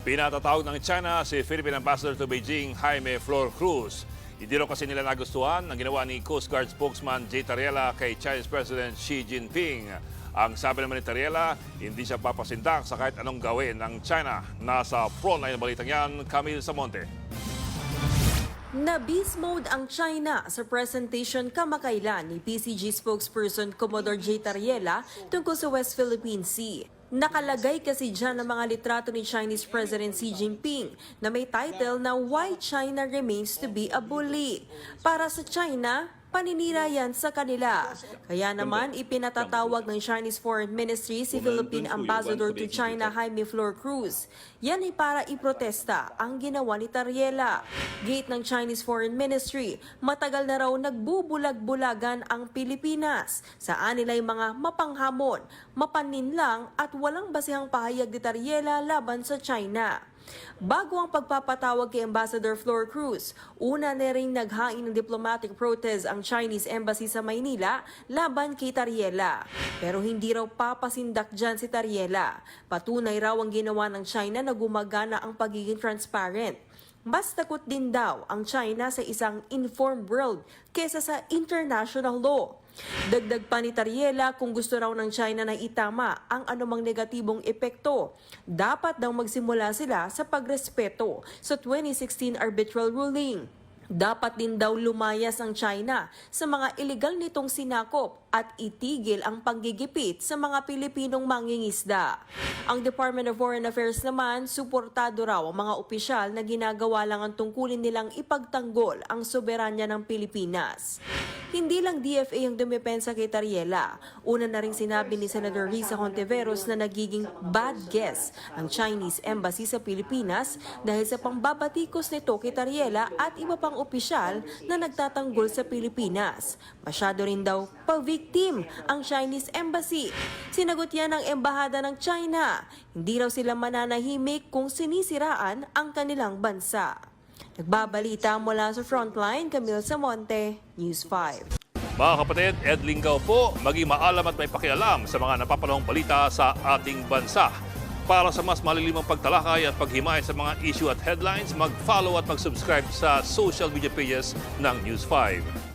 Pinatatawag ng China si Philippine Ambassador to Beijing, Jaime Flor Cruz. Hindi raw kasi nila nagustuhan ang ginawa ni Coast Guard spokesman Jay Tariela kay Chinese President Xi Jinping. Ang sabi naman ni Tariela, hindi siya papasindak sa kahit anong gawin ng China. Nasa frontline ng balitang yan, Camille Samonte. Na-beast mode ang China sa presentation kamakailan ni PCG spokesperson Commodore Jay Tariela tungkol sa West Philippine Sea. Nakalagay kasi dyan ang mga litrato ni Chinese President Xi Jinping na may title na Why China Remains to be a Bully. Para sa China, paninira yan sa kanila. Kaya naman ipinatatawag ng Chinese Foreign Ministry si Philippine Ambassador to China Jaime Flor Cruz. Yan ay para iprotesta ang ginawa ni Tariela. Gate ng Chinese Foreign Ministry, matagal na raw nagbubulag-bulagan ang Pilipinas. Saan nila'y mga mapanghamon, mapaninlang at walang basihang pahayag ni Tariela laban sa China. Bago ang pagpapatawag kay Ambassador Flor Cruz, una na rin naghain ng diplomatic protest ang Chinese Embassy sa Maynila laban kay Tariela. Pero hindi raw papasindak dyan si Tariela. Patunay raw ang ginawa ng China na gumagana ang pagiging transparent. Mas takot din daw ang China sa isang informed world kesa sa international law. Dagdag pa ni Tariela, kung gusto raw ng China na itama ang anumang negatibong epekto, dapat daw magsimula sila sa pagrespeto sa 2016 arbitral ruling. Dapat din daw lumayas ang China sa mga iligal nitong sinakop at itigil ang panggigipit sa mga Pilipinong mangingisda. Ang Department of Foreign Affairs naman, suportado raw ang mga opisyal na ginagawa lang ang tungkulin nilang ipagtanggol ang soberanya ng Pilipinas. Hindi lang DFA ang dumepensa kay Tariela. Una na rin sinabi ni Senator Risa Hontiveros na nagiging bad guess ang Chinese Embassy sa Pilipinas dahil sa pambabatikos nito kay Tariela at iba pang opisyal na nagtatanggol sa Pilipinas. Masyado rin daw pa-victim ang Chinese Embassy. Sinagot yan ng Embahada ng China. Hindi raw sila mananahimik kung sinisiraan ang kanilang bansa. Nagbabalita mula sa Frontline, Camille Samonte, News 5. Mga kapatid, Ed Lingaw po, maging maalam at may pakialam sa mga napapanahong balita sa ating bansa. Para sa mas malilimang pagtalakay at paghimay sa mga issue at headlines, mag-follow at mag-subscribe sa social media pages ng News 5.